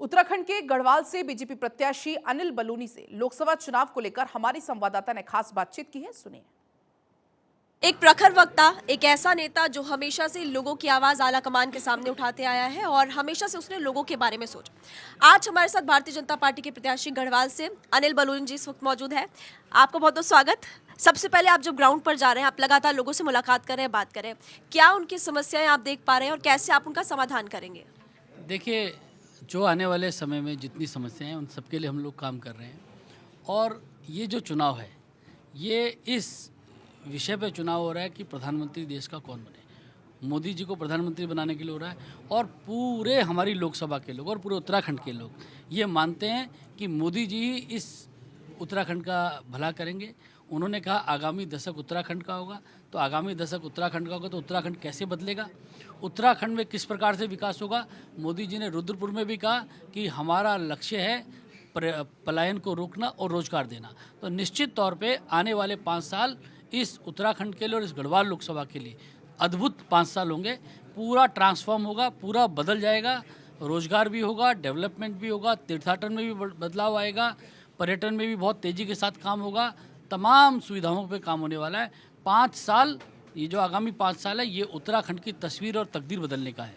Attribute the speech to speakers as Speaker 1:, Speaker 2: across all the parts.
Speaker 1: उत्तराखंड के गढ़वाल से बीजेपी प्रत्याशी अनिल बलूनी से लोकसभा चुनाव को लेकर हमारी संवाददाता ने खास बातचीत की है, सुनिए।
Speaker 2: एक प्रखर वक्ता, एक ऐसा नेता जो हमेशा से लोगों की आवाज आला कमान के सामने उठाते आया है और हमेशा से उसने लोगों के बारे में सोचा। आज हमारे साथ भारतीय जनता पार्टी के प्रत्याशी गढ़वाल से अनिल बलूनी जी इस वक्त मौजूद है। आपका बहुत बहुत स्वागत। सबसे पहले आप जब ग्राउंड पर जा रहे हैं, आप लगातार लोगों से मुलाकात कर रहे हैं, बात कर रहे हैं, क्या उनकी समस्याएं आप देख पा रहे हैं और कैसे आप उनका समाधान करेंगे?
Speaker 3: देखिए, जो आने वाले समय में जितनी समस्याएं हैं उन सबके लिए हम लोग काम कर रहे हैं। और ये जो चुनाव है, ये इस विषय पे चुनाव हो रहा है कि प्रधानमंत्री देश का कौन बने। मोदी जी को प्रधानमंत्री बनाने के लिए हो रहा है और पूरे हमारी लोकसभा के लोग और पूरे उत्तराखंड के लोग ये मानते हैं कि मोदी जी ही इस उत्तराखंड का भला करेंगे। उन्होंने कहा आगामी दशक उत्तराखंड का होगा, तो आगामी दशक उत्तराखंड का होगा तो उत्तराखंड कैसे बदलेगा, उत्तराखंड में किस प्रकार से विकास होगा। मोदी जी ने रुद्रपुर में भी कहा कि हमारा लक्ष्य है पलायन को रोकना और रोजगार देना। तो निश्चित तौर पे आने वाले 5 साल इस उत्तराखंड के लिए और इस गढ़वाल लोकसभा के लिए अद्भुत 5 साल होंगे। पूरा ट्रांसफॉर्म होगा, पूरा बदल जाएगा, रोजगार भी होगा, डेवलपमेंट भी होगा, तीर्थाटन में भी बदलाव आएगा, पर्यटन में भी बहुत तेज़ी के साथ काम होगा, तमाम सुविधाओं पे काम होने वाला है। 5 साल, ये जो आगामी 5 साल है, ये उत्तराखंड की तस्वीर और तकदीर बदलने का है।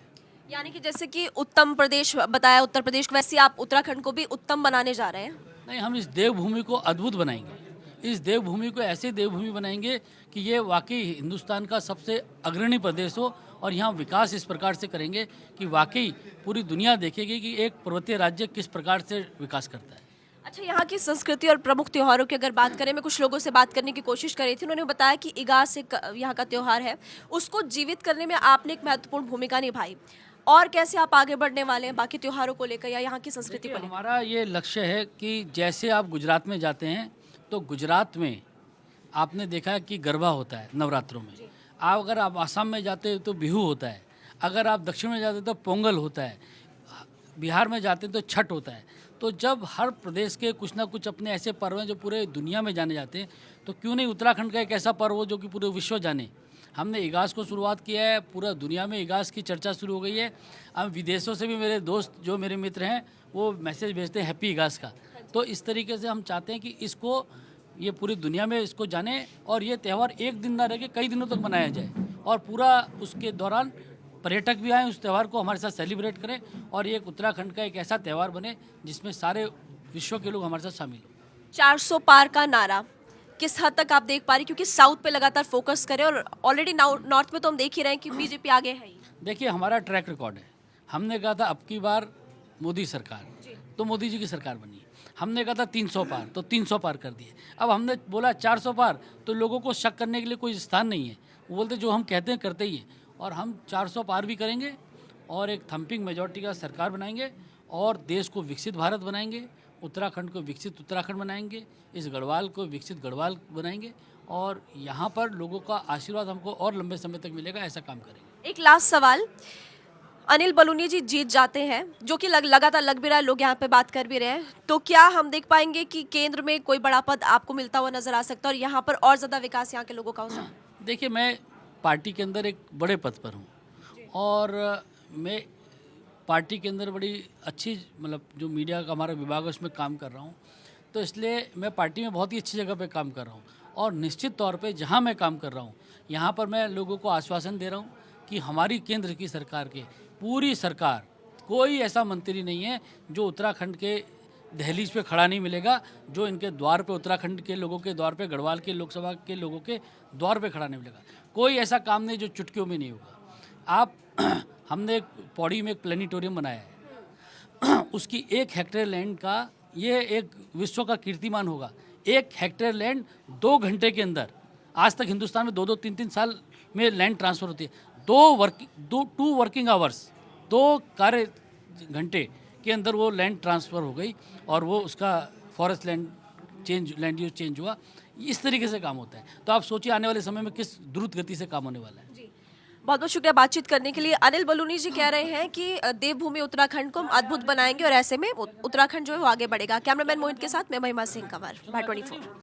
Speaker 2: यानी कि जैसे कि उत्तम प्रदेश बताया उत्तर प्रदेश को, वैसे आप उत्तराखंड को भी उत्तम बनाने जा रहे हैं?
Speaker 3: नहीं, हम इस देवभूमि को अद्भुत बनाएंगे। इस देवभूमि को ऐसे देवभूमि बनाएंगे कि ये वाकई हिंदुस्तान का सबसे अग्रणी प्रदेश हो और यहाँ विकास इस प्रकार से करेंगे कि वाकई पूरी दुनिया देखेगी कि एक पर्वतीय राज्य किस प्रकार से विकास करता है।
Speaker 2: अच्छा, यहाँ की संस्कृति और प्रमुख त्योहारों की अगर बात करें, मैं कुछ लोगों से बात करने की कोशिश कर रही थी, उन्होंने बताया कि इगास एक यहाँ का त्यौहार है, उसको जीवित करने में आपने एक महत्वपूर्ण भूमिका निभाई। और कैसे आप आगे बढ़ने वाले हैं बाकी त्योहारों को लेकर या यहाँ की संस्कृति को लेकर?
Speaker 3: हमारा ये लक्ष्य है कि जैसे आप गुजरात में जाते हैं तो गुजरात में आपने देखा कि गरबा होता है नवरात्रों में। अगर आप आसाम में जाते हैं तो बिहू होता है, अगर आप दक्षिण में जाते हैं तो पोंगल होता है, बिहार में जाते हैं तो छठ होता है। तो जब हर प्रदेश के कुछ ना कुछ अपने ऐसे पर्व हैं जो पूरे दुनिया में जाने जाते हैं, तो क्यों नहीं उत्तराखंड का एक ऐसा पर्व हो जो कि पूरे विश्व जाने। हमने इगास को शुरुआत किया है, पूरा दुनिया में इगास की चर्चा शुरू हो गई है। अब विदेशों से भी मेरे दोस्त जो मेरे मित्र हैं वो मैसेज भेजते हैं हैप्पी इगास का। तो इस तरीके से हम चाहते हैं कि इसको ये पूरी दुनिया में इसको जाने और ये त्यौहार एक दिन ना रह के कई दिनों तक मनाया जाए और पूरा उसके दौरान पर्यटक भी आएँ, उस त्यौहार को हमारे साथ सेलिब्रेट करें और ये एक उत्तराखंड का एक ऐसा त्यौहार बने जिसमें सारे विश्व के लोग हमारे साथ शामिल हों।
Speaker 2: 400 पार का नारा किस हद तक आप देख पा रही, क्योंकि साउथ पे लगातार फोकस करें और ऑलरेडी नॉर्थ में तो हम देख ही रहे हैं कि बीजेपी आगे है ही।
Speaker 3: देखिए, हमारा ट्रैक रिकॉर्ड है। हमने कहा था अब की बार मोदी सरकार, तो मोदी जी की सरकार बनी। हमने कहा था 300 पार, तो 300 पार कर दिए। अब हमने बोला 400 पार, तो लोगों को शक करने के लिए कोई स्थान नहीं है। वो बोलते जो हम कहते हैं करते ही हैं। और हम 400 पार भी करेंगे और एक थम्पिंग मेजॉरिटी का सरकार बनाएंगे और देश को विकसित भारत बनाएंगे, उत्तराखंड को विकसित उत्तराखंड बनाएंगे, इस गढ़वाल को विकसित गढ़वाल बनाएंगे और यहाँ पर लोगों का आशीर्वाद हमको और लंबे समय तक मिलेगा, ऐसा काम करेंगे।
Speaker 2: एक लास्ट सवाल, अनिल बलूनी जी जीत जाते हैं, जो कि लगातार लग भी रहा है, लोग यहाँ पे बात कर भी रहे हैं, तो क्या हम देख पाएंगे कि केंद्र में कोई बड़ा पद आपको मिलता हुआ नजर आ सकता है और यहाँ पर और ज़्यादा विकास यहाँ के लोगों का हो सकता है?
Speaker 3: देखिए, मैं पार्टी के अंदर एक बड़े पद पर हूँ और मैं पार्टी के अंदर बड़ी अच्छी, मतलब जो मीडिया का हमारा विभाग है उसमें काम कर रहा हूँ, तो इसलिए मैं पार्टी में बहुत ही अच्छी जगह पे काम कर रहा हूँ। और निश्चित तौर पे जहाँ मैं काम कर रहा हूँ यहाँ पर मैं लोगों को आश्वासन दे रहा हूँ कि हमारी केंद्र की सरकार के पूरी सरकार, कोई ऐसा मंत्री नहीं है जो उत्तराखंड के दहलीज पे खड़ा नहीं मिलेगा, जो इनके द्वार पे, उत्तराखंड के लोगों के द्वार पे, गढ़वाल के लोकसभा के लोगों के द्वार पे खड़ा नहीं मिलेगा। कोई ऐसा काम नहीं जो चुटकियों में नहीं होगा। आप हमने एक पौड़ी में एक प्लेनेटोरियम बनाया है, उसकी 1 हेक्टेयर लैंड का ये एक विश्व का कीर्तिमान होगा। 1 हेक्टेयर लैंड 2 घंटे के अंदर, आज तक हिंदुस्तान में 2-2, 3-3 साल में लैंड ट्रांसफ़र होती है। 2 वर्किंग आवर्स, 2 कार्य घंटे के अंदर वो लैंड ट्रांसफ़र हो गई और वो उसका फॉरेस्ट लैंड यूज चेंज हुआ। इस तरीके से काम होता है। तो आप सोचिए आने वाले समय में किस द्रुत गति से काम होने वाला है।
Speaker 2: बहुत बहुत शुक्रिया बातचीत करने के लिए। अनिल बलूनी जी कह रहे हैं कि देवभूमि उत्तराखंड को हम अद्भुत बनाएंगे और ऐसे में उत्तराखंड जो है वो आगे बढ़ेगा। कैमरामैन मोहित के साथ मैं महिमा सिंह कंवर, भारत 24।